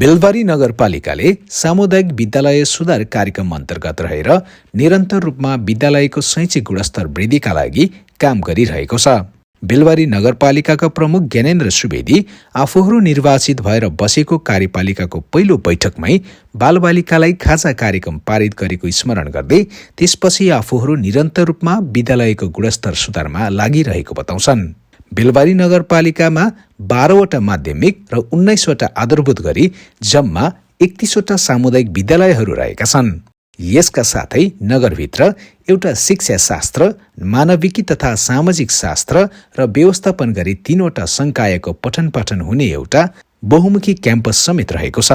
बेलबारी नगरपालिकाले सामुदायिक विद्यालय सुधार कार्यक्रम अन्तर्गत रहेर निरन्तर रूपमा विद्यालयको शैक्षिक गुणस्तर वृद्धिका लागि काम गरिरहेको छ। बेलबारी नगरपालिकाका प्रमुख ज्ञानेन्द्र सुवेदी आफूहरू निर्वाचित भएर बसेको कार्यपालिकाको पहिलो बैठकमै बालबालिकालाई खाजा कार्यक्रम पारित गरेको स्मरण गर्दै त्यसपछि आफूहरू निरन्तर रूपमा विद्यालयको गुणस्तर सुधारमा लागिरहेको बताउँछन्। बेलबारी नगरपालिकामा 12वटा माध्यमिक र 19वटा आधारभूत गरी जम्मा 31वटा सामुदायिक विद्यालयहरू रहेका छन्। यसका साथै नगरभित्र एउटा शिक्षा शास्त्र, मानविकी तथा सामाजिक शास्त्र र व्यवस्थापन गरी 3वटा संकायको पठन पाठन हुने एउटा बहुमुखी क्याम्पस समेत रहेको छ।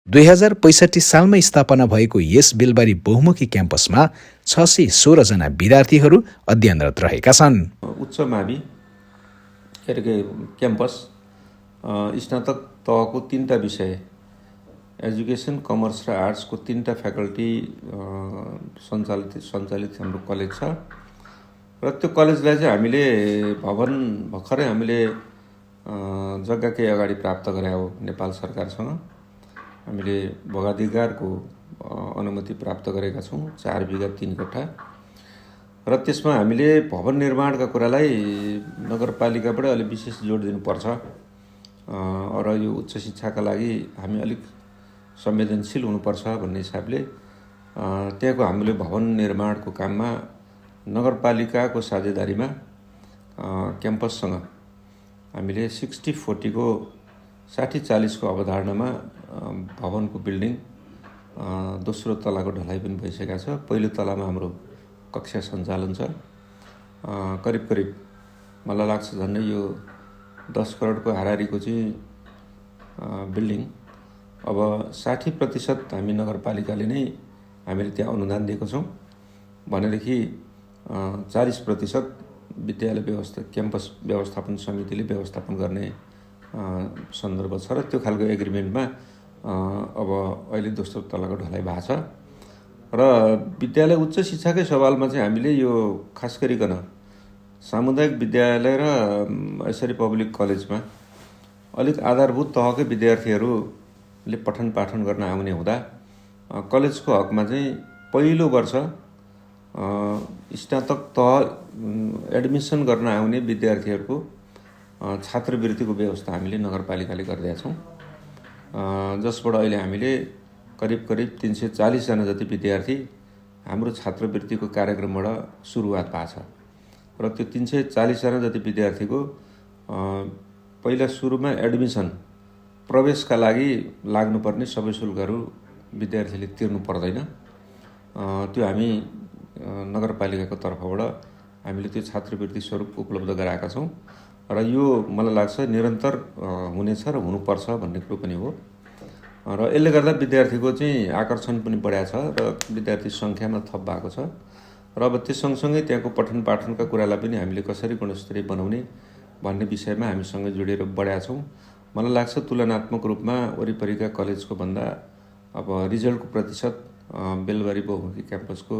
2065 सालमा स्थापना भएको यस बेलबारी बहुमुखी क्याम्पसमा 616 जना विद्यार्थीहरू अध्ययनरत रहेका छन्। उच्च मावि क्याम्पस स्नातक तहको 3टा विषय एजुकेसन, कमर्स र आर्ट्सको 3टा फ्याकल्टी सञ्चालित हाम्रो कलेज छ र त्यो कलेजलाई चाहिँ हामीले भर्खरै हामीले जग्गा केही अगाडि प्राप्त गरे हो। नेपाल सरकारसँग हामीले भोगाधिकारको अनुमति प्राप्त गरेका छौँ 4 बिघा 3 कट्ठा र त्यसमा हामीले भवन निर्माणका कुरालाई नगरपालिकाबाट अलिक विशेष जोड दिनुपर्छ र यो उच्च शिक्षाका लागि हामी अलिक संवेदनशील हुनुपर्छ भन्ने हिसाबले त्यहाँको हामीले भवन निर्माणको काममा नगरपालिकाको साझेदारीमा क्याम्पससँग हामीले 60-40 को 60-40 को अवधारणामा भवनको बिल्डिङ दोस्रो तलाको ढलाइ पनि भइसकेको छ। पहिलो तलामा हाम्रो कक्षा सञ्चालन छ। करिब मलाई लाग्छ झन्डै यो 10 करोडको हाराहारीको चाहिँ बिल्डिङ अब 60% हामी नगरपालिकाले नै हामीले त्यहाँ अनुदान दिएको छौँ भनेदेखि 40% विद्यालय क्याम्पस व्यवस्थापन समितिले व्यवस्थापन गर्ने सन्दर्भ छ र त्यो खालको एग्रिमेन्टमा अब अहिले दोस्रो तलाको ढलाइ भएको छ र विद्यालय उच्च शिक्षाकै सवालमा चाहिँ हामीले यो खास गरिकन सामुदायिक विद्यालय र यसरी पब्लिक कलेजमा अलिक आधारभूत तहकै विद्यार्थीहरूले पठन पाठन गर्न आउने हुँदा कलेजको हकमा चाहिँ पहिलो वर्ष स्नातक तह एडमिसन गर्न आउने विद्यार्थीहरूको छात्रवृत्तिको व्यवस्था हामीले नगरपालिकाले गरिदिएका छौँ, जसबाट अहिले हामीले करिब 340 जना जति विद्यार्थी हाम्रो छात्रवृत्तिको कार्यक्रमबाट सुरुवात भएको छ र त्यो 340 जना जति विद्यार्थीको पहिला सुरुमा एडमिसन प्रवेशका लागि लाग्नुपर्ने सबै शुल्कहरू विद्यार्थीले तिर्नु पर्दैन। त्यो हामी नगरपालिकाको तर्फबाट हामीले त्यो छात्रवृत्ति स्वरूप उपलब्ध गराएका छौँ र यो मलाई लाग्छ निरन्तर हुनेछ र हुनुपर्छ भन्ने कुरो पनि हो र यसले गर्दा विद्यार्थीको चाहिँ आकर्षण पनि बढाएको छ र विद्यार्थी सङ्ख्यामा थप भएको छ र अब त्यस सँगसँगै त्यहाँको पठन पाठनका कुरालाई पनि हामीले कसरी गुणस्तरीय बनाउने भन्ने विषयमा हामीसँग जोडेर बढाएका छौँ। मलाई लाग्छ तुलनात्मक रूपमा वरिपरिका कलेजको भन्दा अब रिजल्टको प्रतिशत बेलबारी बहुमुखी क्याम्पसको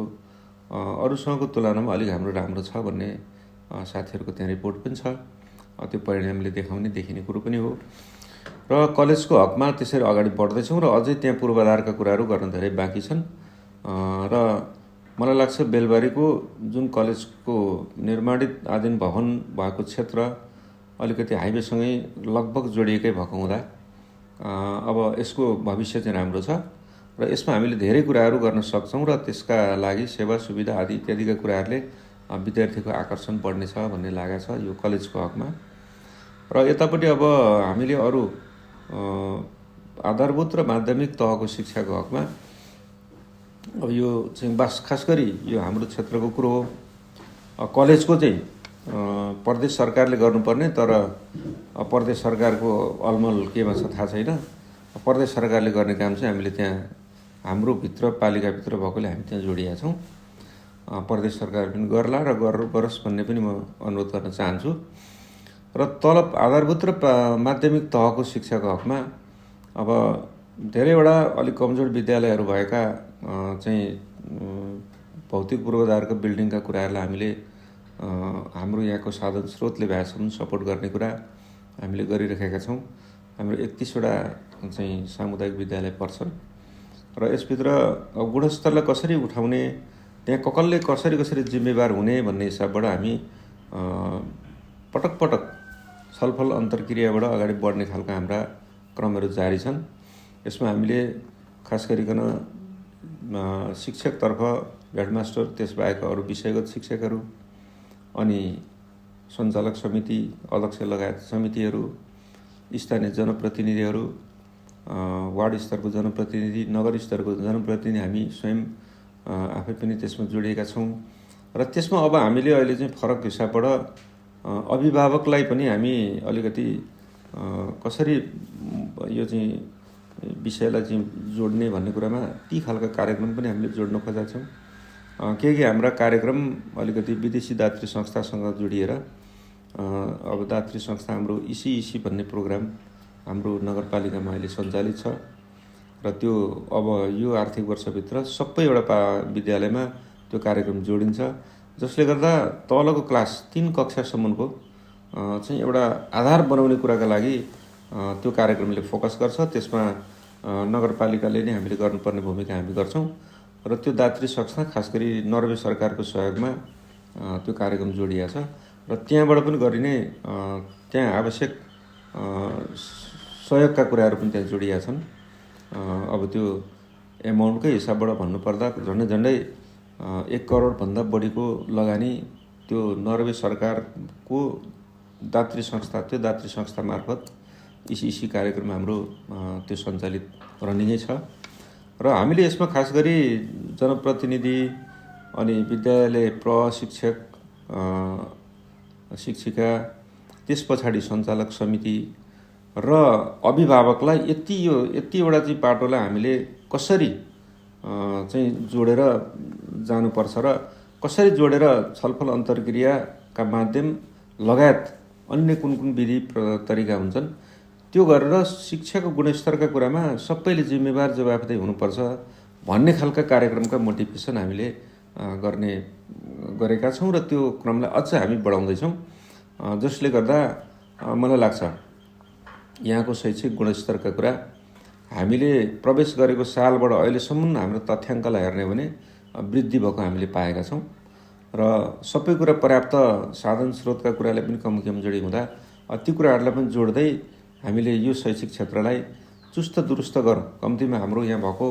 अरूसँगको तुलनामा अलिक हाम्रो राम्रो छ भन्ने साथीहरूको त्यहाँ रिपोर्ट पनि छ। त्यो परिणामले देखाउने देखिने कुरो पनि हो र कलेजको हकमा त्यसरी अगाडि बढ्दैछौँ र अझै त्यहाँ पूर्वाधारका कुराहरू गर्न धेरै बाँकी छन् र मलाई लाग्छ बेलबारीको जुन कलेजको निर्माणित आधीन भवन भएको क्षेत्र अलिकति हाइवेसँगै लगभग जोडिएकै भएको हुँदा अब यसको भविष्य चाहिँ राम्रो छ र यसमा हामीले धेरै कुराहरू गर्न सक्छौँ र त्यसका लागि सेवा सुविधा आदि इत्यादिका कुराहरूले विद्यार्थीको आकर्षण बढ्नेछ भन्ने लागेको छ यो कलेजको हकमा। र यतापट्टि अब हामीले अरू आधारभूत र माध्यमिक तहको शिक्षाको हकमा अब यो चाहिँ खास गरी यो हाम्रो क्षेत्रको कुरो हो। कलेजको चाहिँ प्रदेश सरकारले गर्नुपर्ने तर प्रदेश सरकारको अलमल केमा छ थाहा छैन। प्रदेश सरकारले गर्ने काम चाहिँ हामीले त्यहाँ हाम्रो भित्र पालिकाभित्र भएकोले हामी त्यहाँ जोडिएका छौँ। प्रदेश सरकार पनि गर्ला र गरोस् भन्ने पनि म अनुरोध गर्न चाहन्छु। र तलब आधारभूत र माध्यमिक तहको शिक्षाको हकमा अब धेरैवटा अलिक कमजोर विद्यालयहरू भएका चाहिँ भौतिक पूर्वाधारको बिल्डिङका कुराहरूलाई हामीले हाम्रो यहाँको साधन स्रोतले भएसम्म सपोर्ट गर्ने कुरा हामीले गरिरहेका छौँ हाम्रो 31वटा चाहिँ सामुदायिक विद्यालय पर्छन् र यसभित्र गुणस्तरलाई कसरी उठाउने, त्यहाँ कसले कसरी जिम्मेवार हुने भन्ने हिसाबबाट हामी पटक पटक छलफल अन्तर्क्रियाबाट अगाडि बढ्ने खालका हाम्रा क्रमहरू जारी छन्। यसमा हामीले खास गरिकन शिक्षकतर्फ हेडमास्टर, त्यसबाहेक अरू विषयगत शिक्षकहरू, अनि सञ्चालक समिति, अध्यक्ष लगायत समितिहरू, स्थानीय जनप्रतिनिधिहरू, वार्ड स्तरको जनप्रतिनिधि, नगर स्तरको जनप्रतिनिधि हामी स्वयं आफै पनि त्यसमा जोडिएका छौँ। र त्यसमा अब हामीले अहिले चाहिँ फरक हिसाबबाट अभिभावकलाई पनि हामी अलिकति कसरी यो चाहिँ विषयलाई चाहिँ जोड्ने भन्ने कुरामा ती खालका कार्यक्रम पनि हामीले जोड्न खोजेका छौँ। केही हाम्रा कार्यक्रम अलिकति विदेशी दातृ संस्थासँग जोडिएर अब दातृ संस्था हाम्रो इसी भन्ने प्रोग्राम हाम्रो नगरपालिकामा अहिले सञ्चालित छ र त्यो अब यो आर्थिक वर्षभित्र सबैवटा विद्यालयमा त्यो कार्यक्रम जोडिन्छ, जसले गर्दा तलको क्लास 3 कक्षासम्मको चाहिँ एउटा आधार बनाउने कुराका लागि त्यो कार्यक्रमले फोकस गर्छ। त्यसमा नगरपालिकाले नै हामीले गर्नुपर्ने भूमिका हामी गर्छौँ र त्यो दातृ संस्था खास गरी नर्वे सरकारको सहयोगमा त्यो कार्यक्रम जोडिएको छ र त्यहाँबाट पनि गरिने त्यहाँ आवश्यक सहयोगका कुराहरू पनि त्यहाँ जोडिएका छन्। अब त्यो एमाउन्टकै हिसाबबाट भन्नुपर्दा झन्डै 1 करोडभन्दा बढीको लगानी त्यो नर्वे सरकारको दातृ संस्था, त्यो दातृ संस्था मार्फत इसी कार्यक्रम हाम्रो त्यो सञ्चालित रनिङै छ र हामीले यसमा खास गरी जनप्रतिनिधि, अनि विद्यालय प्रशिक्षक, शिक्षिका, त्यस पछाडि सञ्चालक समिति र अभिभावकलाई यतिवटा चाहिँ पाटोलाई हामीले कसरी चाहिँ जोडेर जानुपर्छ र कसरी जोडेर छलफल अन्तर्क्रियाका माध्यम लगायत अन्य कुन विधि तरिका हुन्छन् त्यो गरेर शिक्षाको गुणस्तरका कुरामा सबैले जिम्मेवार जवाफदेही हुनुपर्छ भन्ने खालका कार्यक्रमका मोटिभेसन हामीले गरेका छौँ र त्यो क्रमलाई अझ हामी बढाउँदैछौँ, जसले गर्दा मलाई लाग्छ यहाँको शैक्षिक गुणस्तरका कुरा हामीले प्रवेश गरेको सालबाट अहिलेसम्म हाम्रो तथ्याङ्कलाई हेर्ने भने वृद्धि भएको हामीले पाएका छौँ र सबै कुरा पर्याप्त साधन स्रोतका कुरालाई पनि कमजोरी हुँदा ती कुराहरूलाई पनि जोड्दै हामीले यो शैक्षिक क्षेत्रलाई चुस्त दुरुस्त गरौँ। कम्तीमा हाम्रो यहाँ भएको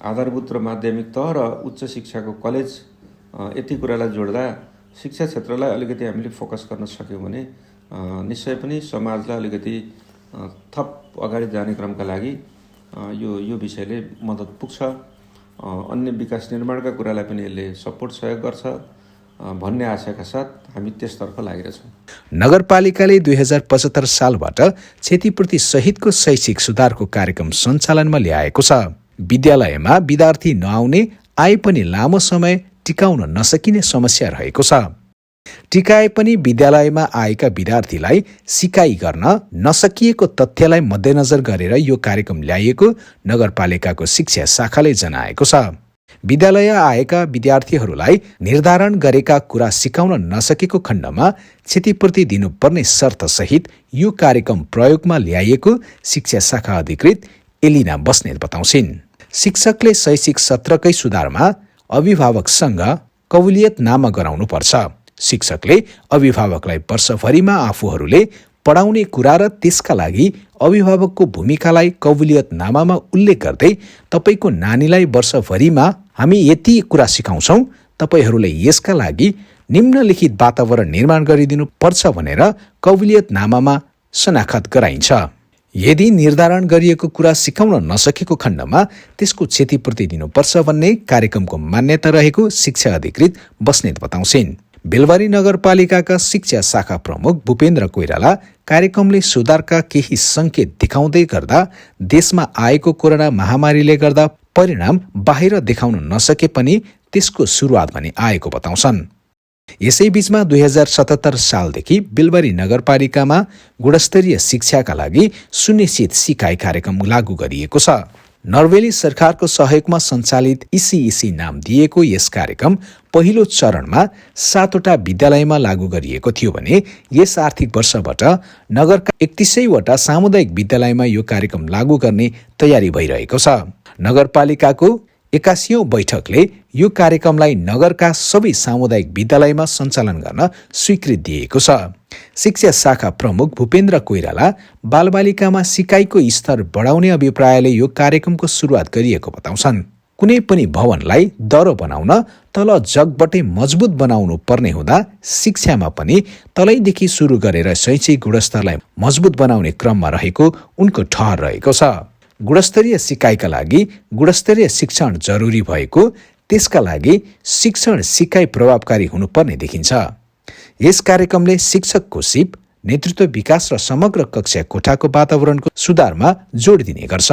आधारभूत र माध्यमिक तह र उच्च शिक्षाको कलेज यति कुरालाई जोड्दा शिक्षा क्षेत्रलाई अलिकति हामीले फोकस गर्न सक्यौँ भने निश्चय पनि समाजलाई अलिकति थप अगाडि जाने क्रमका लागि यो विषयले मद्दत पुग्छ। अन्य विकास निर्माणका कुरालाई पनि यसले सपोर्ट सहयोग गर्छ भन्ने आशाका साथ हामी त्यसतर्फ लागिरहेछौँ। नगरपालिकाले 2075 सालबाट क्षतिपूर्ति सहितको शैक्षिक सुधारको कार्यक्रम सञ्चालनमा ल्याएको छ। विद्यालयमा विद्यार्थी नआउने, आए पनि लामो समय टिकाउन नसकिने समस्या रहेको छ। टिकाए पनि विद्यालयमा आएका विद्यार्थीलाई सिकाइ गर्न नसकिएको तथ्यलाई मध्यनजर गरेर यो कार्यक्रम ल्याइएको नगरपालिकाको शिक्षा शाखाले जनाएको छ। विद्यालय आएका विद्यार्थीहरूलाई निर्धारण गरेका कुरा सिकाउन नसकेको खण्डमा क्षतिपूर्ति दिनुपर्ने शर्तसहित यो कार्यक्रम प्रयोगमा ल्याइएको शिक्षा शाखा अधिकृत एलिना बस्नेत बताउँछिन्। शिक्षकले शैक्षिक सत्रकै सुधारमा अभिभावकसँग कबुलियतनामा गराउनुपर्छ। शिक्षकले अभिभावकलाई वर्षभरिमा आफूहरूले पढाउने कुरा र त्यसका लागि अभिभावकको भूमिकालाई कबुलियतनामामा उल्लेख गर्दै तपाईँको नानीलाई वर्षभरिमा हामी यति कुरा सिकाउँछौँ, तपाईँहरूले यसका लागि निम्नलिखित वातावरण निर्माण गरिदिनु पर्छ भनेर कबुलियतनामामा शनाखत गराइन्छ। यदि निर्धारण गरिएको कुरा सिकाउन नसकेको खण्डमा त्यसको क्षतिपूर्ति दिनुपर्छ भन्ने कार्यक्रमको मान्यता रहेको शिक्षा अधिकृत बस्नेत बताउँछिन्। बेलबारी नगरपालिकाका शिक्षा शाखा प्रमुख भूपेन्द्र कोइराला कार्यक्रमले सुधारका केही सङ्केत देखाउँदै गर्दा देशमा आएको कोरोना महामारीले गर्दा परिणाम बाहिर देखाउन नसके पनि त्यसको सुरुवात भने आएको बताउँछन्। यसैबीचमा 2077 सालदेखि बेलबारी नगरपालिकामा गुणस्तरीय शिक्षाका लागि सुनिश्चित सिकाइ कार्यक्रम लागू गरिएको छ। नर्वेली सरकारको सहयोगमा सञ्चालित इसी नाम दिएको यस कार्यक्रम पहिलो चरणमा 7वटा विद्यालयमा लागू गरिएको थियो भने यस आर्थिक वर्षबाट नगरका 31वटा सामुदायिक विद्यालयमा यो कार्यक्रम लागू गर्ने तयारी भइरहेको छ। नगरपालिकाको 81औं बैठकले यो कार्यक्रमलाई नगरका सबै सामुदायिक विद्यालयमा सञ्चालन गर्न स्वीकृति दिएको छ। शिक्षा शाखा प्रमुख भूपेन्द्र कोइराला बालबालिकामा सिकाइको स्तर बढाउने अभिप्रायले यो कार्यक्रमको सुरुवात गरिएको बताउँछन्। कुनै पनि भवनलाई दह्रो बनाउन तल जगबाटै मजबुत बनाउनु पर्ने हुँदा शिक्षामा पनि तलैदेखि सुरु गरेर शैक्षिक गुणस्तरलाई मजबुत बनाउने क्रममा रहेको उनको ठहर रहेको छ। गुणस्तरीय सिकाइका लागि गुणस्तरीय शिक्षण जरुरी भएको, त्यसका लागि शिक्षण सिकाइ प्रभावकारी हुनुपर्ने देखिन्छ। यस कार्यक्रमले शिक्षकको सिप, नेतृत्व विकास र समग्र कक्षा कोठाको वातावरणको सुधारमा जोड दिने गर्छ।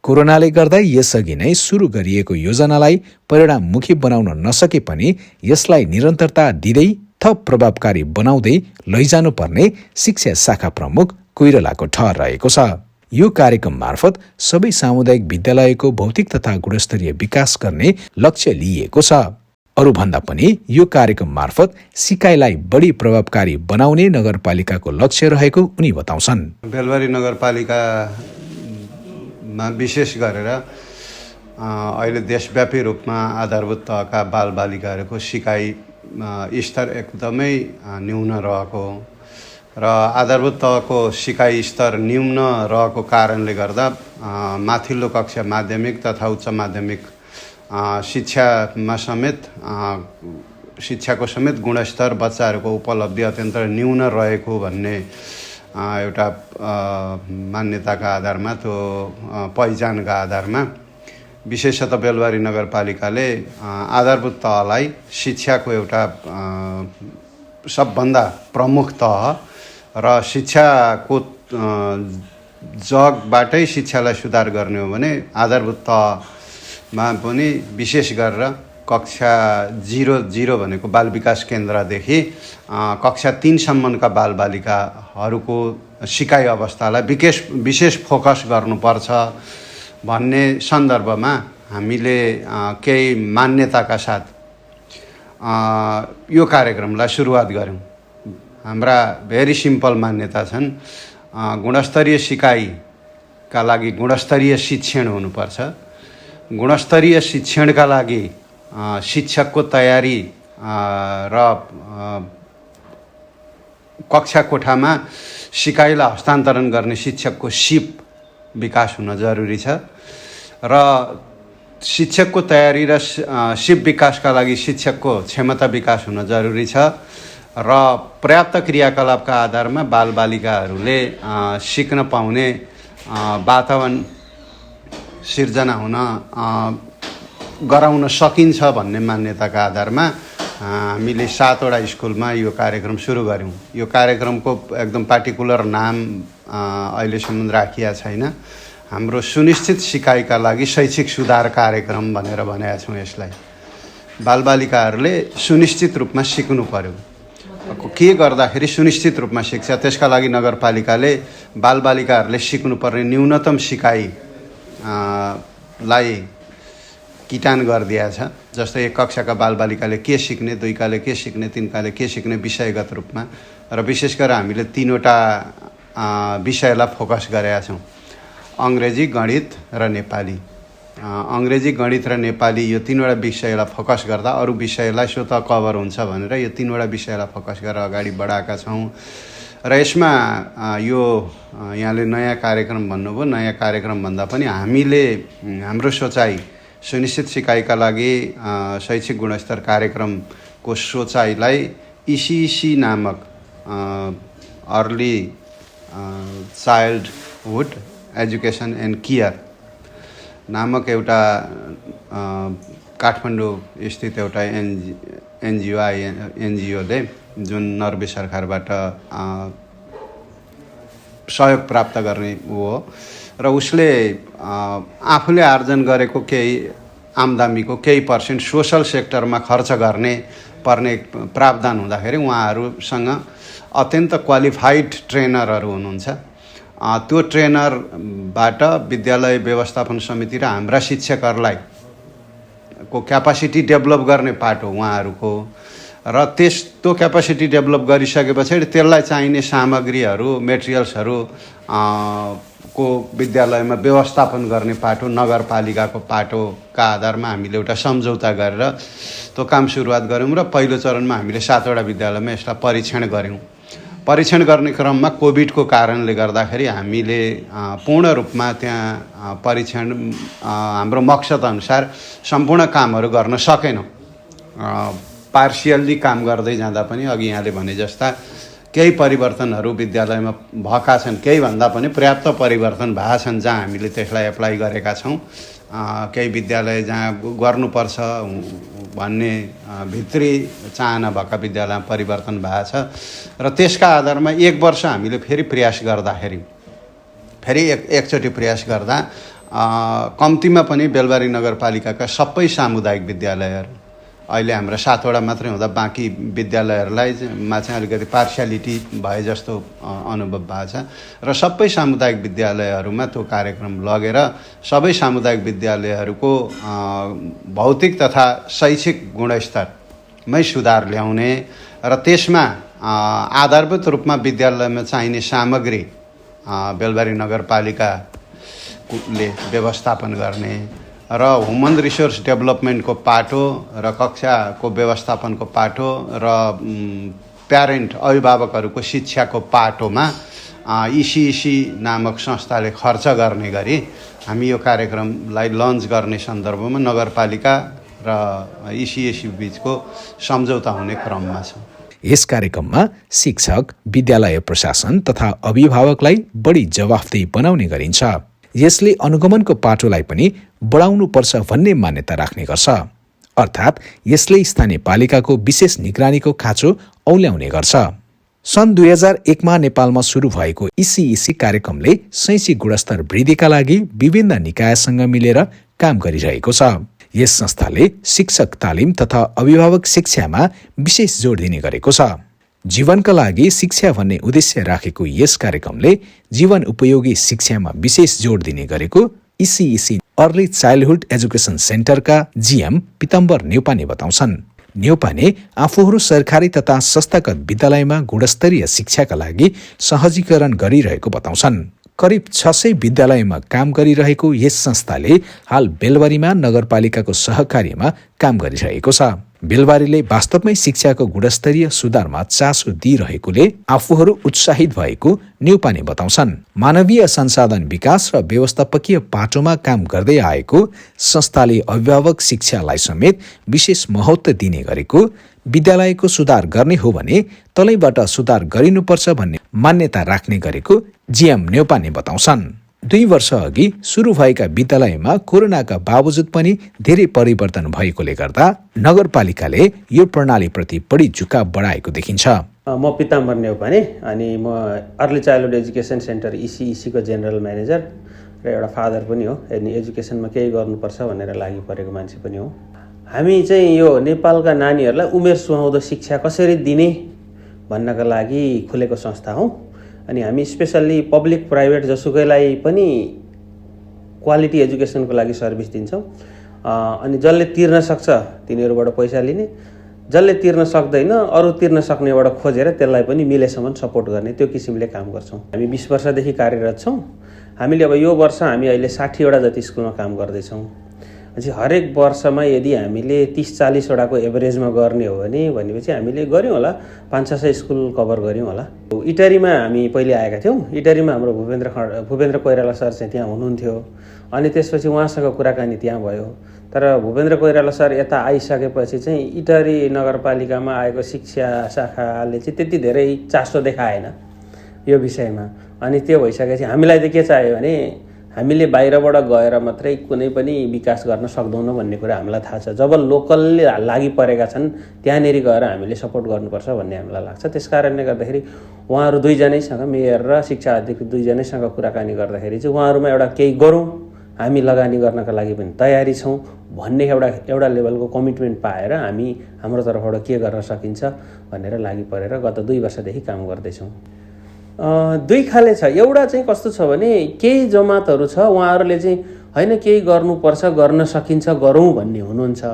कोरोनाले गर्दा यसअघि नै सुरु गरिएको योजनालाई परिणाममुखी बनाउन नसके पनि यसलाई निरन्तरता दिँदै थप प्रभावकारी बनाउँदै लैजानुपर्ने शिक्षा शाखा प्रमुख कोइरालाको ठहर रहेको छ। यो कार्यक्रम मार्फत सबै सामुदायिक विद्यालयको भौतिक तथा गुणस्तरीय विकास गर्ने लक्ष्य लिइएको छ। अरूभन्दा पनि यो कार्यक्रम मार्फत सिकाइलाई बढी प्रभावकारी बनाउने नगरपालिकाको लक्ष्य रहेको उनी बताउँछन्। बेलबारी नगरपालिकामा विशेष गरेर अहिले देशव्यापी रूपमा आधारभूत तहका बालबालिकाहरूको सिकाइ स्तर एकदमै न्यून रहेको र आधारभूत तहको सिकाइ स्तर न्यून रहेको कारणले गर्दा माथिल्लो कक्षा माध्यमिक तथा उच्च माध्यमिक शिक्षाको समेत गुणस्तर बच्चाहरूको उपलब्धि अत्यन्त न्यून रहेको भन्ने एउटा मान्यताका आधारमा, त्यो पहिचानका आधारमा विशेषतः बेलबारी नगरपालिकाले आधारभूत तहलाई शिक्षाको एउटा सबभन्दा प्रमुख तह र शिक्षाको जगबाटै शिक्षालाई सुधार गर्ने हो भने आधारभूत तहमा पनि विशेष गरेर कक्षा 0 भनेको बाल विकास केन्द्रदेखि कक्षा 3 सम्मका बालबालिकाहरूको सिकाइ अवस्थालाई विशेष फोकस गर्नुपर्छ भन्ने सन्दर्भमा हामीले केही मान्यताका साथ यो कार्यक्रमलाई सुरुवात गऱ्यौँ। हाम्रा भेरी सिम्पल मान्यता छन्। गुणस्तरीय सिकाइका लागि गुणस्तरीय शिक्षण हुनुपर्छ। गुणस्तरीय शिक्षणका लागि शिक्षकको तयारी र कक्षा कोठामा सिकाइलाई हस्तान्तरण गर्ने शिक्षकको सिप विकास हुन जरुरी छ र शिक्षकको तयारी र सिप विकासका लागि शिक्षकको क्षमता विकास हुन जरुरी छ र पर्याप्त क्रियाकलापका आधारमा बालबालिकाहरूले सिक्न पाउने वातावरण सिर्जना गराउन सकिन्छ भन्ने मान्यताका आधारमा हामीले 7वटा स्कुलमा यो कार्यक्रम सुरु गऱ्यौँ। यो कार्यक्रमको एकदम पार्टिकुलर नाम अहिलेसम्म राखिया छैन। हाम्रो सुनिश्चित सिकाइका लागि शैक्षिक सुधार कार्यक्रम भनेर भनेका छौँ यसलाई। बालबालिकाहरूले सुनिश्चित रूपमा सिक्नु पर्यो। के गर्दाखेरि सुनिश्चित रूपमा शिक्छ, त्यसका लागि नगरपालिकाले बालबालिकाहरूले सिक्नुपर्ने न्यूनतम सिकाइ लाई किटान गरिदिएको छ। जस्तै 1 कक्षाका बालबालिकाले के सिक्ने, 2 काले के सिक्ने, 3 काले के सिक्ने विषयगत रूपमा र विशेष गरेर हामीले 3वटा विषयलाई फोकस गरेका छौँ। अङ्ग्रेजी, गणित र नेपाली। अङ्ग्रेजी, गणित र नेपाली यो 3वटा विषयलाई फोकस गर्दा अरू विषयलाई स्वतः कभर हुन्छ भनेर यो 3वटा विषयलाई फोकस गरेर अगाडि बढाएका छौँ। र यसमा यो यहाँले नयाँ कार्यक्रम भन्नुभयो, नयाँ कार्यक्रम भन्दा पनि हामीले हाम्रो सोचाइ सुनिश्चित सिकाइका लागि शैक्षिक गुणस्तर कार्यक्रमको सोचाइलाई इसी नामक early childhood education and care नामक एउटा काठमाडौँ स्थित एउटा एनजिओले जुन नर्वे सरकारबाट सहयोग प्राप्त गर्ने हो र उसले आफूले आर्जन गरेको केही आम्दानीको केही पर्सेन्ट सोसल सेक्टरमा खर्च गर्ने पर्ने प्रावधान हुँदाखेरि उहाँहरूसँग अत्यन्त क्वालिफाइड ट्रेनरहरू हुनुहुन्छ। त्यो ट्रेनरबाट विद्यालय व्यवस्थापन समिति र हाम्रा शिक्षकहरूलाई को क्यापासिटी डेभलप गर्ने पाटो उहाँहरूको र त्यो क्यापासिटी डेभलप गरिसके पछाडि त्यसलाई चाहिने सामग्रीहरू मेटेरियल्सहरू को विद्यालयमा व्यवस्थापन गर्ने पाटो नगरपालिकाको पाटोका आधारमा हामीले एउटा सम्झौता गरेर त्यो काम सुरुवात गऱ्यौँ र पहिलो चरणमा हामीले 7वटा विद्यालयमा यसलाई परीक्षण गऱ्यौँ। परीक्षण गर्ने क्रममा कोभिडको कारणले गर्दाखेरि हामीले पूर्ण रूपमा त्यहाँ परीक्षण हाम्रो मकसद अनुसार सम्पूर्ण कामहरू गर्न सकेनौँ। पार्सियल्ली काम गर्दै जाँदा पनि अघि यहाँले भने जस्ता केही परिवर्तनहरू विद्यालयमा भएका छन्, केही भन्दा पनि पर्याप्त परिवर्तन भएका छन् जहाँ हामीले त्यसलाई एप्लाई गरेका छौँ। केही विद्यालय जहाँ गर्नुपर्छ भन्ने भित्री चाहना भएका विद्यालयमा परिवर्तन भएको छ र त्यसका आधारमा 1 वर्ष हामीले फेरि प्रयास गर्दाखेरि फेरि एकचोटि प्रयास गर्दा कम्तीमा पनि बेलबारी नगरपालिकाका सबै सामुदायिक विद्यालयहरू अहिले हाम्रा 7वटा मात्रै हुँदा बाँकी विद्यालयहरूलाई चाहिँ अलिकति पार्सियालिटी भए जस्तो अनुभव भएको छ र सबै सामुदायिक विद्यालयहरूमा त्यो कार्यक्रम लगेर सबै सामुदायिक विद्यालयहरूको भौतिक तथा शैक्षिक गुणस्तरमै सुधार ल्याउने र त्यसमा आधारभूत रूपमा विद्यालयमा चाहिने सामग्री बेलबारी नगरपालिकाले व्यवस्थापन गर्ने र ह्युमन रिसोर्स डेभलपमेन्टको पाटो र कक्षाको व्यवस्थापनको पाटो र प्यारेन्ट अभिभावकहरूको शिक्षाको पाटोमा इसिइसी नामक संस्थाले खर्च गर्ने गरी हामी यो कार्यक्रमलाई लन्च गर्ने सन्दर्भमा नगरपालिका र इसिइसी बीचको सम्झौता हुने क्रममा छ। यस कार्यक्रममा शिक्षक, विद्यालय प्रशासन तथा अभिभावकलाई बढी जवाफदेही बनाउने गरिन्छ। यसले अनुगमनको पाटोलाई पनि बढाउनुपर्छ भन्ने मान्यता राख्ने गर्छ। अर्थात् यसले स्थानीय पालिकाको विशेष निगरानीको खाँचो औल्याउने गर्छ। सन् 2001 मा नेपालमा सुरु भएको इसिइसी कार्यक्रमले शैक्षिक गुणस्तर वृद्धिका लागि विभिन्न निकायसँग मिलेर काम गरिरहेको छ। यस संस्थाले शिक्षक तालिम तथा अभिभावक शिक्षामा विशेष जोड दिने गरेको छ। जीवनका लागि शिक्षा भन्ने उद्देश्य राखेको यस कार्यक्रमले जीवन उपयोगी शिक्षामा विशेष जोड दिने गरेको इसिइसी अर्ली चाइल्डहुड एजुकेसन सेन्टरका जीएम पितम्बर न्यौपाने बताउँछन्। न्यौपाने आफूहरू सरकारी तथा संस्थागत विद्यालयमा गुणस्तरीय शिक्षाका लागि सहजीकरण गरिरहेको बताउँछन्। करिब 600 विद्यालयमा काम गरिरहेको यस संस्थाले हाल बेलबारीमा नगरपालिकाको सहकार्यमा काम गरिरहेको छ। बेलबारीले वास्तवमै शिक्षाको गुणस्तरीय सुधारमा चासो दिइरहेकोले आफूहरू उत्साहित भएको न्यौपाने बताउँछन्। मानवीय संसाधन विकास र व्यवस्थापकीय पाटोमा काम गर्दै आएको संस्थाले अभिभावक शिक्षालाई समेत विशेष महत्त्व दिने गरेको, विद्यालयको सुधार गर्ने हो भने तलैबाट सुधार गरिनुपर्छ भन्ने मान्यता राख्ने गरेको जीएम न्यौपाने बताउँछन्। 2 वर्ष अघि सुरु भएका विद्यालयमा कोरोनाका बावजुद पनि धेरै परिवर्तन भएकोले गर्दा नगरपालिकाले यो प्रणालीप्रति बढी झुकाव बढाएको देखिन्छ। म पिताम्बर न्यौपाने अनि म अर्ली चाइल्डहुड एजुकेसन सेन्टर इसिइसीको जेनरल म्यानेजर र एउटा फादर पनि हो। अनि एजुकेसनमा केही गर्नुपर्छ भनेर लागि परेको मान्छे पनि हो। हामी चाहिँ यो नेपालका नानीहरूलाई उमेर सुहाउँदो शिक्षा कसरी दिने भन्नका लागि खुलेको संस्था हौ। अनि हामी स्पेसल्ली पब्लिक प्राइभेट जसुकैलाई पनि क्वालिटी एजुकेसनको लागि सर्भिस दिन्छौँ। अनि जसले तिर्न सक्छ तिनीहरूबाट पैसा लिने, जसले तिर्न सक्दैन अरू तिर्न सक्नेबाट खोजेर त्यसलाई पनि मिलेसम्म सपोर्ट गर्ने, त्यो किसिमले काम गर्छौँ। हामी 20 वर्षदेखि कार्यरत छौँ। हामीले अब यो वर्ष हामी अहिले 60वटा जति स्कुलमा काम गर्दैछौँ। हरेक वर्षमा यदि हामीले 30-40 वटाको एभरेजमा गर्ने हो भनेपछि हामीले गऱ्यौँ होला 500-600 स्कुल कभर गऱ्यौँ होला। इटरीमा हामी पहिले आएका थियौँ। इटरीमा हाम्रो भूपेन्द्र कोइराला सर चाहिँ त्यहाँ हुनुहुन्थ्यो। अनि त्यसपछि उहाँसँग कुराकानी त्यहाँ भयो। तर भूपेन्द्र कोइराला सर यता आइसकेपछि चाहिँ इटरी नगरपालिकामा आएको शिक्षा शाखाले चाहिँ त्यति धेरै चासो देखाएन यो विषयमा। अनि त्यो भइसकेपछि हामीलाई त के चाहियो भने हामीले बाहिरबाट गएर मात्रै कुनै पनि विकास गर्न सक्दैनौँ भन्ने कुरा हामीलाई थाहा छ। जब लोकलले लागि परेका छन् त्यहाँनिर गएर हामीले सपोर्ट गर्नुपर्छ भन्ने हामीलाई लाग्छ। त्यस कारणले गर्दाखेरि उहाँहरू दुईजनैसँग, मेयर र शिक्षा अध्यक्ष दुईजनैसँग कुराकानी गर्दाखेरि चाहिँ उहाँहरूमा एउटा केही गरौँ, हामी लगानी गर्नका लागि पनि तयारी छौँ भन्ने एउटा लेभलको कमिटमेन्ट पाएर हामी हाम्रो तर्फबाट के गर्न सकिन्छ भनेर लागि परेर गत 2 वर्षदेखि काम गर्दैछौँ। दुई खाले छ। एउटा चाहिँ कस्तो छ भने केही जमातहरू छ उहाँहरूले चाहिँ होइन केही गर्नुपर्छ, गर्न सकिन्छ, गरौँ भन्ने हुनुहुन्छ।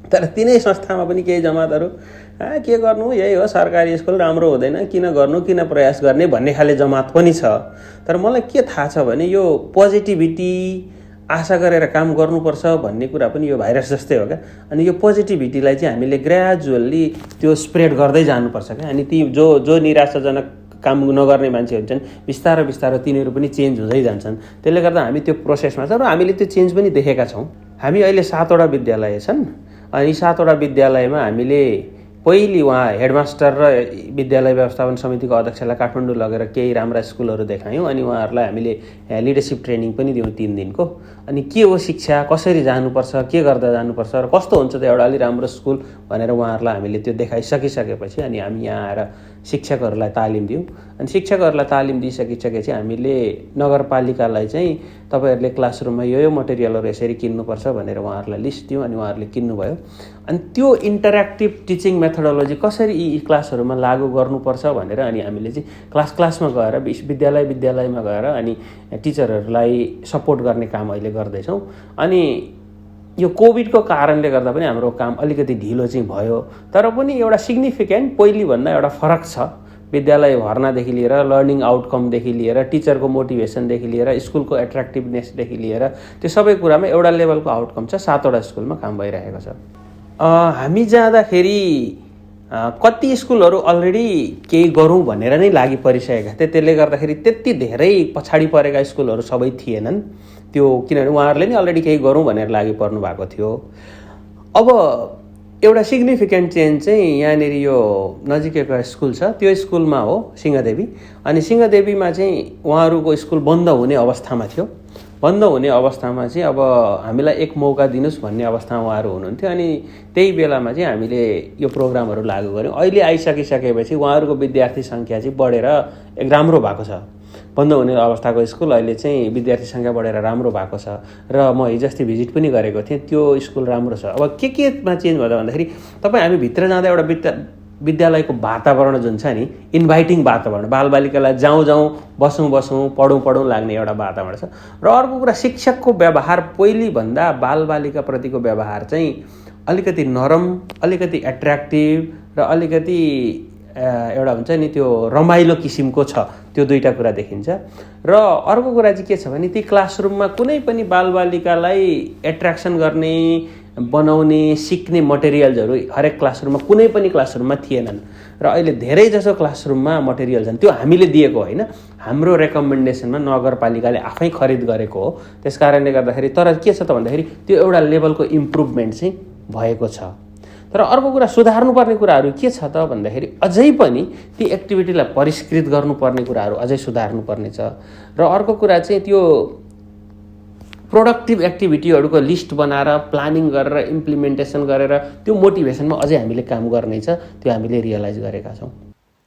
तर तिनै संस्थामा पनि केही जमातहरू के गर्नु, यही हो सरकारी स्कुल राम्रो हुँदैन, किन गर्नु, किन प्रयास गर्ने भन्ने खाले जमात पनि छ। तर मलाई के थाहा छ भने यो पोजिटिभिटी आशा गरेर काम गर्नुपर्छ भन्ने कुरा पनि यो भाइरस जस्तै हो क्या। अनि यो पोजिटिभिटीलाई चाहिँ हामीले ग्रेजुअल्ली त्यो स्प्रेड गर्दै जानुपर्छ क्या। अनि ती जो निराशाजनक काम नगर्ने मान्छे हुन्छन् बिस्तारो बिस्तारो तिनीहरू पनि चेन्ज हुँदै जान्छन्। त्यसले गर्दा हामी त्यो प्रोसेसमा छ र हामीले त्यो चेन्ज पनि देखेका छौँ। हामी अहिले 7वटा विद्यालय छन् अनि 7वटा विद्यालयमा हामीले पहिली उहाँ हेडमास्टर र विद्यालय व्यवस्थापन समितिको अध्यक्षलाई काठमाडौँ लगेर केही राम्रा स्कुलहरू देखायौँ अनि उहाँहरूलाई हामीले लिडरसिप ट्रेनिङ पनि दियौँ 3 दिनको। अनि के हो शिक्षा, कसरी जानुपर्छ, के गर्दा जानुपर्छ र कस्तो हुन्छ त एउटा अलि राम्रो स्कुल भनेर उहाँहरूलाई हामीले त्यो देखाइसकिसकेपछि अनि हामी यहाँ आएर शिक्षकहरूलाई तालिम दियौँ। अनि शिक्षकहरूलाई तालिम दिइसकिसकेपछि हामीले नगरपालिकालाई चाहिँ तपाईँहरूले क्लासरुममा यो मटेरियलहरू यसरी किन्नुपर्छ भनेर उहाँहरूलाई लिस्ट दियौँ अनि उहाँहरूले किन्नुभयो। अनि त्यो इन्टरेक्टिभ टिचिङ मेथोडोलोजी कसरी यी क्लासहरूमा लागू गर्नुपर्छ भनेर अनि हामीले चाहिँ क्लासमा गएर विद्यालयमा गएर अनि टिचरहरूलाई सपोर्ट गर्ने काम अहिले गर्दैछौँ। अनि यो कोभिडको कारणले गर्दा पनि हाम्रो काम अलिकति ढिलो चाहिँ भयो, तर पनि एउटा सिग्निफिकेन्ट पहिलेभन्दा एउटा फरक छ। विद्यालय भर्नादेखि लिएर लर्निङ आउटकमदेखि लिएर टिचरको मोटिभेसनदेखि लिएर स्कुलको एट्र्याक्टिभनेसदेखि लिएर त्यो सबै कुरामा एउटा लेभलको आउटकम छ। 7वटा स्कुलमा काम भइरहेको छ। हामी जाँदाखेरि कति स्कुलहरू अलरेडी केही गरौँ भनेर नै लागि परिसकेका थिए। त्यसले गर्दाखेरि त्यति धेरै पछाडि परेका स्कुलहरू सबै थिएनन् त्यो, किनभने उहाँहरूले नै अलरेडी केही गरौँ भनेर लागि पर्नु भएको थियो। अब एउटा सिग्निफिकेन्ट चेन्ज चाहिँ यहाँनिर यो नजिकैको स्कुल छ, त्यो स्कुलमा हो सिंहदेवी। अनि सिंहदेवीमा चाहिँ उहाँहरूको स्कुल बन्द हुने अवस्थामा थियो। बन्द हुने अवस्थामा चाहिँ अब हामीलाई एक मौका दिनुहोस् भन्ने अवस्थामा उहाँहरू हुनुहुन्थ्यो। अनि त्यही बेलामा चाहिँ हामीले यो प्रोग्रामहरू लागू गऱ्यौँ। अहिले आइसकिसकेपछि उहाँहरूको विद्यार्थी सङ्ख्या चाहिँ बढेर एक राम्रो भएको छ। बन्द हुने अवस्थाको स्कुल अहिले चाहिँ विद्यार्थी सङ्ख्या बढेर राम्रो भएको छ र म हिजोअस्ति भिजिट पनि गरेको थिएँ। त्यो स्कुल राम्रो छ। अब केमा चेन्ज भयो भन्दाखेरि तपाईँ हामी भित्र जाँदा एउटा विद्यालयको वातावरण जुन छ नि, इन्भाइटिङ वातावरण, बालबालिकालाई जाउँ बसौँ पढौँ लाग्ने एउटा वातावरण छ। र अर्को कुरा शिक्षकको व्यवहार पहिलेभन्दा बालबालिकाप्रतिको व्यवहार चाहिँ अलिकति नरम, अलिकति एट्र्याक्टिभ र अलिकति एउटा हुन्छ नि त्यो रमाइलो किसिमको छ। त्यो दुईवटा कुरा देखिन्छ। र अर्को कुरा चाहिँ के छ भने ती क्लासरुममा कुनै पनि बालबालिकालाई एट्र्याक्सन गर्ने बनाउने सिक्ने मटेरियल्सहरू हरेक क्लासरुममा कुनै पनि क्लासरुममा थिएनन्। र अहिले धेरै जसो क्लासरुममा मटेरियल छन्, त्यो हामीले दिएको होइन, हाम्रो रेकमेन्डेसनमा नगरपालिकाले आफै खरिद गरेको हो। त्यस कारणले गर्दाखेरि तर के छ त भन्दाखेरि त्यो एउटा लेभलको इम्प्रुभमेन्ट चाहिँ भएको छ। तर अर्को कुरा सुधार्नुपर्ने कुराहरू के छ त भन्दाखेरि अझै पनि ती एक्टिभिटीलाई परिष्कृत गर्नुपर्ने कुराहरू अझै सुधार्नुपर्ने छ। र अर्को कुरा चाहिँ त्यो प्रोडक्टिभ एक्टिभिटीहरूको लिस्ट बनाएर प्लानिङ गरेर इम्प्लिमेन्टेसन गरेर त्यो मोटिभेसनमा अझै हामीले काम गर्नै छ। त्यो हामीले रियलाइज गरेका छौँ।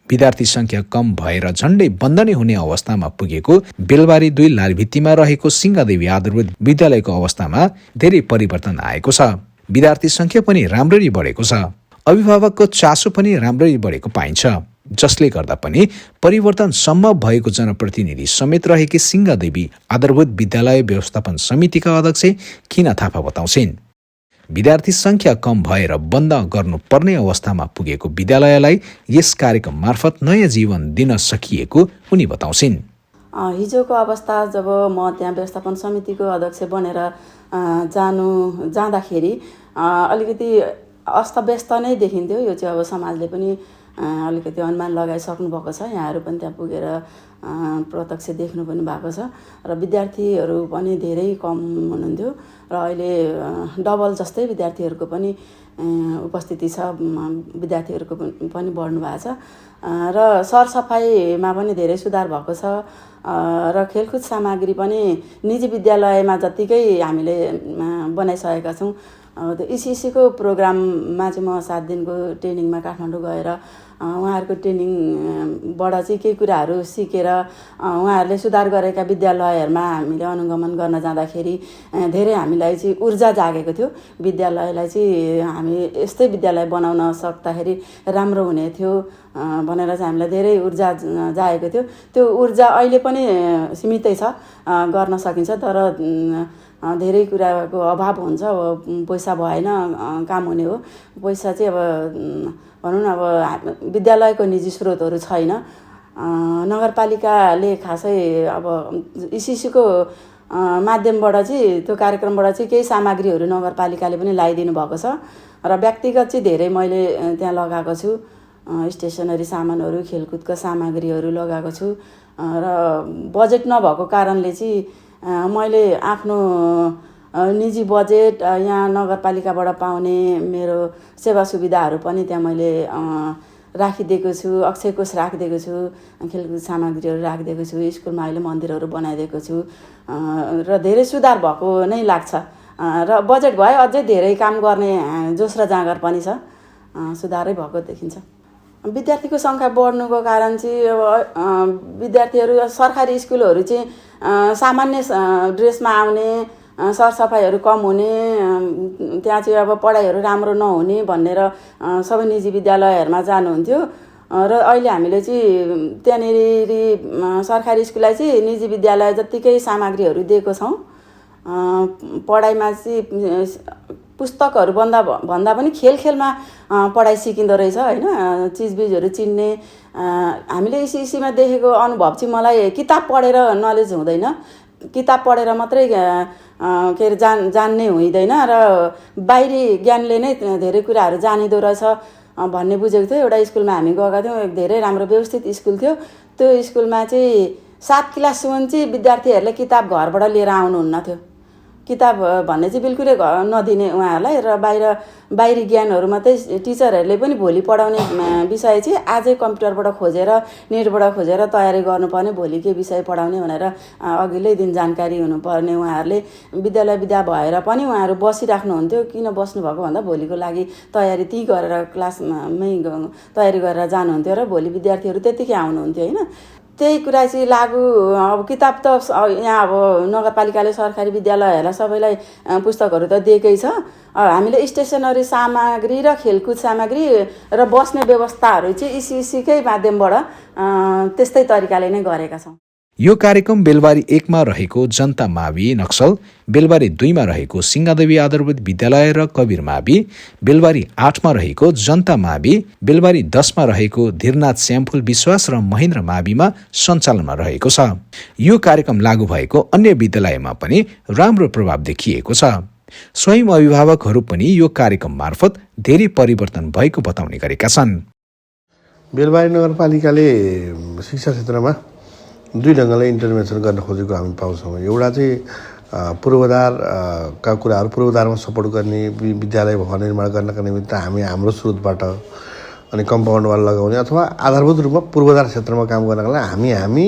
विद्यार्थी संख्या कम भएर झण्डै बन्द नै हुने अवस्थामा पुगेको बेलबारी 2 लालभित्तीमा रहेको सिंहदेवी आधारभूत विद्यालयको अवस्थामा धेरै परिवर्तन आएको छ। विद्यार्थी संख्या पनि राम्ररी बढेको छ। अभिभावकको चासो पनि राम्ररी बढेको पाइन्छ, जसले गर्दा पनि परिवर्तन सम्भव भएको जनप्रतिनिधि समेत रहेकी सिंहदेवी आधारभूत विद्यालय व्यवस्थापन समितिका अध्यक्ष खिना थापा बताउँछिन्। विद्यार्थी संख्या कम भएर बन्द गर्नुपर्ने अवस्थामा पुगेको विद्यालयलाई यस कार्यक्रम मार्फत नयाँ जीवन दिन सकिएको उनी बताउँछिन्। हिजोको अवस्था जब म त्यहाँ व्यवस्थापन समितिको अध्यक्ष बनेर जाँदाखेरि अलिकति अस्तव्यस्त नै देखिन्थ्यो। यो चाहिँ अब समाजले पनि अलिकति अनुमान लगाइसक्नु भएको छ। यहाँहरू पनि त्यहाँ पुगेर प्रत्यक्ष देख्नु पनि भएको छ। र विद्यार्थीहरू पनि धेरै कम हुनुहुन्थ्यो र अहिले डबल जस्तै विद्यार्थीहरूको पनि उपस्थिति छ। विद्यार्थीहरूको पनि बढ्नु भएको छ र सरसफाइमा पनि धेरै सुधार भएको छ। र खेलकुद सामग्री पनि निजी विद्यालयमा जत्तिकै हामीले बनाइसकेका छौँ। त्यो इसिसीको प्रोग्राममा चाहिँ म 7 दिनको ट्रेनिङमा काठमाडौँ गएर उहाँहरूको ट्रेनिङबाट चाहिँ केही कुराहरू सिकेर उहाँहरूले सुधार गरेका विद्यालयहरूमा हामीले अनुगमन गर्न जाँदाखेरि धेरै हामीलाई चाहिँ ऊर्जा जागेको थियो। विद्यालयलाई चाहिँ हामी यस्तै विद्यालय बनाउन सक्दाखेरि राम्रो हुने थियो भनेर चाहिँ हामीलाई धेरै ऊर्जा जागेको थियो। त्यो ऊर्जा अहिले पनि सीमितै छ, गर्न सकिन्छ, तर धेरै कुराको अभाव हुन्छ। अब पैसा भएन काम हुने हो। पैसा चाहिँ अब भनौँ न अब विद्यालयको निजी स्रोतहरू छैन। नगरपालिकाले खासै अब इसिसीको माध्यमबाट चाहिँ त्यो कार्यक्रमबाट चाहिँ केही सामग्रीहरू नगरपालिकाले पनि लगाइदिनु भएको छ र व्यक्तिगत चाहिँ धेरै मैले त्यहाँ लगाएको छु। स्टेसनरी सामानहरू, खेलकुदका सामग्रीहरू लगाएको छु र बजेट नभएको कारणले चाहिँ मैले आफ्नो निजी बजेट यहाँ नगरपालिकाबाट पाउने मेरो सेवा सुविधाहरू पनि त्यहाँ मैले राखिदिएको छु। अक्षय कोष राखिदिएको छु, खेलकुद सामग्रीहरू राखिदिएको छु, स्कुलमा अहिले मन्दिरहरू बनाइदिएको छु र धेरै सुधार भएको नै लाग्छ र बजेट भए अझै धेरै काम गर्ने जोस र जाँगर पनि छ, सुधारै भएको देखिन्छ। विद्यार्थीको सङ्ख्या बढ्नुको कारण चाहिँ अब विद्यार्थीहरू सरकारी स्कुलहरू चाहिँ सामान्य ड्रेसमा आउने, सरसफाइहरू कम हुने, त्यहाँ चाहिँ अब पढाइहरू राम्रो नहुने भनेर सबै निजी विद्यालयहरूमा जानुहुन्थ्यो र अहिले हामीले चाहिँ त्यहाँनिर सरकारी स्कुललाई चाहिँ निजी विद्यालय जत्तिकै सामग्रीहरू दिएको छौँ। पढाइमा चाहिँ पुस्तकहरू भन्दा पनि खेलमा पढाइ सिकिँदो रहेछ होइन। चिजबिजहरू चिन्ने हामीले इसीमा देखेको अनुभव चाहिँ मलाई किताब पढेर नलेज हुँदैन, किताब पढेर मात्रै के अरे जान्ने हुँदैन र बाहिरी ज्ञानले नै धेरै कुराहरू जानिँदो रहेछ भन्ने बुझेको थियो। एउटा स्कुलमा हामी गएका थियौँ, धेरै राम्रो व्यवस्थित स्कुल थियो। त्यो स्कुलमा चाहिँ 7 क्लाससम्म चाहिँ विद्यार्थीहरूले किताब घरबाट लिएर आउनुहुन्न थियो। किताब भन्ने चाहिँ बिल्कुलै नदिने उहाँहरूलाई र बाहिरी ज्ञानहरू मात्रै टिचरहरूले पनि भोलि पढाउने विषय चाहिँ आजै कम्प्युटरबाट खोजेर नेटबाट खोजेर तयारी गर्नुपर्ने, भोलि के विषय पढाउने भनेर अघिल्लै दिन जानकारी हुनुपर्ने। उहाँहरूले विद्यालय विदा भएर पनि उहाँहरू बसिराख्नुहुन्थ्यो। किन बस्नुभएको भन्दा भोलिको लागि तयारी त्यहीँ गरेर क्लासमै तयारी गरेर जानुहुन्थ्यो र भोलि विद्यार्थीहरू त्यत्तिकै आउनुहुन्थ्यो होइन। त्यही कुरा चाहिँ लागु। अब किताब त यहाँ अब नगरपालिकाले सरकारी विद्यालयहरूलाई सबैलाई पुस्तकहरू त दिएकै छ। हामीले स्टेसनरी सामग्री र खेलकुद सामग्री र बस्ने व्यवस्थाहरू चाहिँ इसीकै माध्यमबाट त्यस्तै तरिकाले नै गरेका छौँ। यो कार्यक्रम बेलबारी 1 मा रहेको जनता मावि नक्सल, बेलबारी 2 मा रहेको सिंहदेवी आधारभूत विद्यालय र कवीर मावि, बेलबारी 8 मा रहेको जनता मावि, बेलबारी 10 मा रहेको धीरनाथ श्यामफुल विश्वास र महेन्द्र माविमा सञ्चालनमा रहेको छ। यो कार्यक्रम लागू भएको अन्य विद्यालयमा पनि राम्रो प्रभाव देखिएको छ। स्वयं अभिभावकहरू पनि यो कार्यक्रम मार्फत धेरै परिवर्तन भएको बताउने गरेका छन्। बेलबारी नगरपालिकाले शिक्षा क्षेत्रमा 2 ढङ्गले इन्टरभेन्सन गर्न खोजेको हामी पाउँछौँ। एउटा चाहिँ पूर्वाधारका कुराहरू, पूर्वाधारमा सपोर्ट गर्ने, विद्यालय भवन निर्माण गर्नका निमित्त हाम्रो स्रोतबाट अनि कम्पाउन्ड वाल लगाउने अथवा आधारभूत रूपमा पूर्वाधार क्षेत्रमा काम गर्नका लागि हामी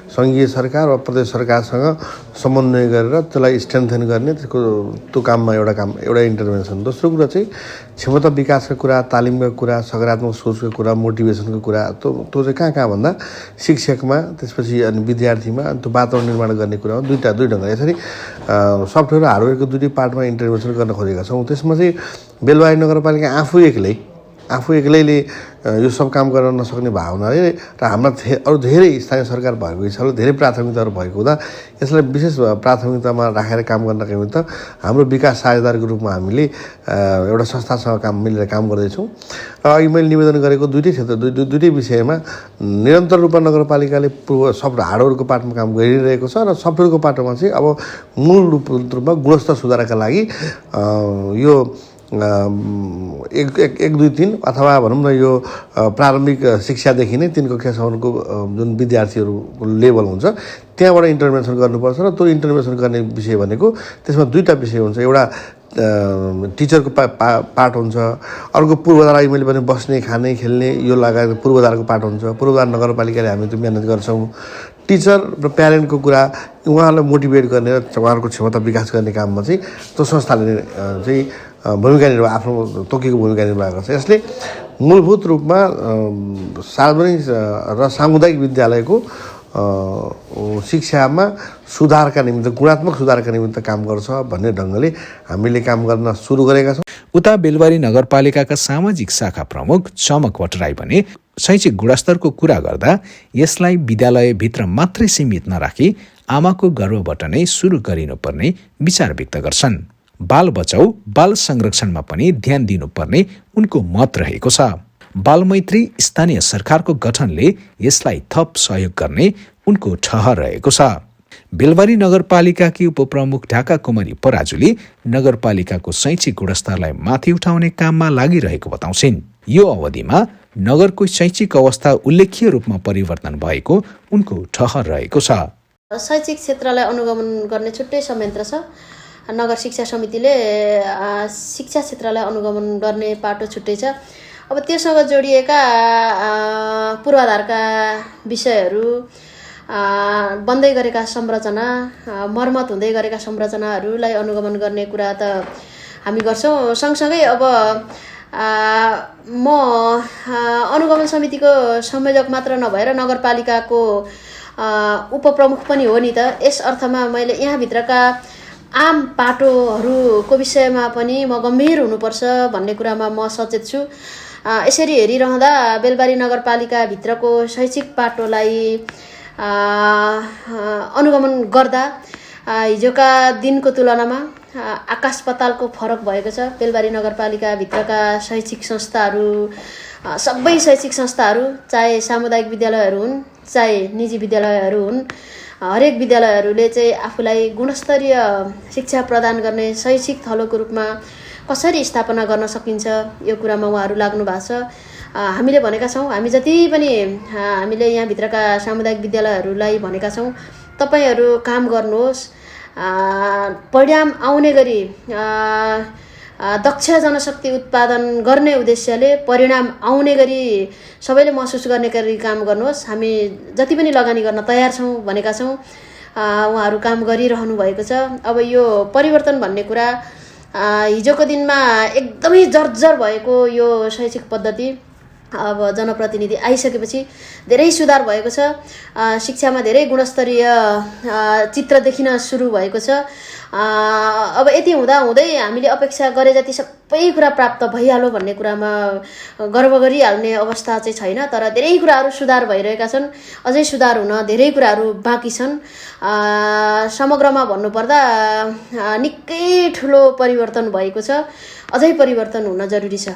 सङ्घीय सरकार वा प्रदेश सरकारसँग समन्वय गरेर त्यसलाई स्ट्रेन्थन गर्ने, त्यो काममा एउटा इन्टरभेन्सन। दोस्रो कुरा चाहिँ क्षमता विकासका कुरा, तालिमका कुरा, सकारात्मक सोचको कुरा, मोटिभेसनको कुरा। त्यो चाहिँ कहाँ भन्दा शिक्षकमा, त्यसपछि अनि विद्यार्थीमा, अनि त्यो वातावरण निर्माण गर्ने कुरामा दुई ढङ्गले यसरी सफ्टवेयर र हार्डवेयरको दुईटै पार्टमा इन्टरभेन्सन गर्न खोजेका छौँ। त्यसमा चाहिँ बेलबारी नगरपालिका आफू एक्लैले यो सब काम गर्न नसक्ने भावनाले र हाम्रा अरू धेरै स्थानीय सरकार भएको हिसाबले धेरै प्राथमिकताहरू भएको हुँदा यसलाई विशेष प्राथमिकतामा राखेर काम गर्नका निमित्त हाम्रो विकास साझेदारको रूपमा हामीले एउटा संस्थासँग मिलेर काम गर्दैछौँ। र अघि मैले निवेदन गरेको दुईटै विषयमा निरन्तर रूपमा नगरपालिकाले सफ्ट हार्डवेयरको पार्टमा काम गरिरहेको छ र सफ्टवेयरको पाटोमा चाहिँ अब मूल रूपमा गुणस्तर सुधारका लागि यो 1, 2, 3 अथवा भनौँ न यो प्रारम्भिक शिक्षादेखि नै 3 कक्षासम्मको जुन विद्यार्थीहरूको लेभल हुन्छ त्यहाँबाट इन्टरभेन्सन गर्नुपर्छ। र त्यो इन्टरभेन्सन गर्ने विषय भनेको त्यसमा 2टा विषय हुन्छ। एउटा टिचरको पार्ट हुन्छ, अर्को पूर्वाधार मैले भने बस्ने, खाने, खेल्ने यो लगायत पूर्वाधारको पार्ट हुन्छ। पूर्वाधार नगरपालिकाले हामी त्यो म्यानेज गर्छौँ। टिचर र प्यारेन्टको कुरा उहाँहरूलाई मोटिभेट गर्ने र उहाँहरूको क्षमता विकास गर्ने काममा चाहिँ त्यो संस्थाले चाहिँ भूमिका निर्वाह आफ्नो तोकेको भूमिका निर्वाह गर्छ। यसले मूलभूत रूपमा सार्वजनिक र सामुदायिक विद्यालयको शिक्षामा सुधारका निमित्त गुणात्मक सुधारका निमित्त काम गर्छ भन्ने ढङ्गले हामीले काम गर्न सुरु गरेका छौँ। उता बेलबारी नगरपालिकाका सामाजिक शाखा प्रमुख चमक भट्टराई भने शैक्षिक गुणस्तरको कुरा गर्दा यसलाई विद्यालयभित्र मात्रै सीमित नराखी आमाको गर्भबाट नै सुरु गरिनुपर्ने विचार व्यक्त गर्छन्। बाल बचाउ बाल संरक्षणमा पनि ध्यान दिनुपर्ने उनको मत रहेको छ। बालमैत्री स्थानीय सरकारको गठनले यसलाई थप सहयोग गर्ने उनको ठहर रहेको छ। बेलबारी नगरपालिकाकी उपप्रमुख ढाका कुमारी पराजुली नगरपालिकाको शैक्षिक गुणस्तरलाई माथि उठाउने काममा लागिरहेको बताउँछिन्। यो अवधिमा नगरको शैक्षिक अवस्था उल्लेख्य रूपमा परिवर्तन भएको उनको ठहर रहेको छ। शैक्षिक क्षेत्रलाई अनुगमन गर्ने छुट्टै संयन्त्र छ। नगर शिक्षा समितिले शिक्षा क्षेत्रलाई अनुगमन गर्ने पाटो छुट्टै छ। अब त्योसँग जोडिएका पूर्वाधारका विषयहरू, बन्दै गरेका संरचना, मर्मत हुँदै गरेका संरचनाहरूलाई अनुगमन गर्ने कुरा त हामी गर्छौँ। सँगसँगै अब म अनुगमन समितिको संयोजक मात्र नभएर नगरपालिकाको उपप्रमुख पनि हो नि त। यस अर्थमा मैले यहाँभित्रका आम पाटोहरूको विषयमा पनि म गम्भीर हुनुपर्छ भन्ने कुरामा म सचेत छु। यसरी हेरिरहँदा बेलबारी नगरपालिकाभित्रको शैक्षिक पाटोलाई अनुगमन गर्दा हिजोका दिनको तुलनामा आकाश पातालको फरक भएको छ। बेलबारी नगरपालिकाभित्रका शैक्षिक संस्थाहरू, सबै शैक्षिक संस्थाहरू, चाहे सामुदायिक विद्यालयहरू हुन् चाहे निजी विद्यालयहरू हुन्, हरेक विद्यालयहरूले चाहिँ आफूलाई गुणस्तरीय शिक्षा प्रदान गर्ने शैक्षिक थलोको रूपमा कसरी स्थापना गर्न सकिन्छ यो कुरामा उहाँहरू लाग्नु भएको छ। हामीले भनेका छौँ, हामी जति पनि हामीले यहाँभित्रका सामुदायिक विद्यालयहरूलाई भनेका छौँ, तपाईँहरू काम गर्नुहोस्, परिणाम आउने गरी दक्ष जनशक्ति उत्पादन गर्ने उद्देश्यले परिणाम आउने गरी सबैले महसुस गर्ने गरी काम गर्नुहोस्। हामी जति पनि लगानी गर्न तयार छौँ भनेका छौँ। उहाँहरू काम गरिरहनु भएको छ। अब यो परिवर्तन भन्ने कुरा हिजोको दिनमा एकदमै जर्जर भएको यो शैक्षिक पद्धति अब जनप्रतिनिधि आइसकेपछि धेरै सुधार भएको छ। शिक्षामा धेरै गुणस्तरीय चित्र देखिन सुरु भएको छ। अब यति हुँदै हामीले अपेक्षा गरे जति सबै कुरा प्राप्त भइहाल्यो भन्ने कुरामा गर्व गरिहाल्ने अवस्था चाहिँ छैन। तर धेरै कुराहरू सुधार भइरहेका छन्। अझै सुधार हुन धेरै कुराहरू बाँकी छन्। समग्रमा भन्नुपर्दा निकै ठुलो परिवर्तन भएको छ। अझै परिवर्तन हुन जरुरी छ।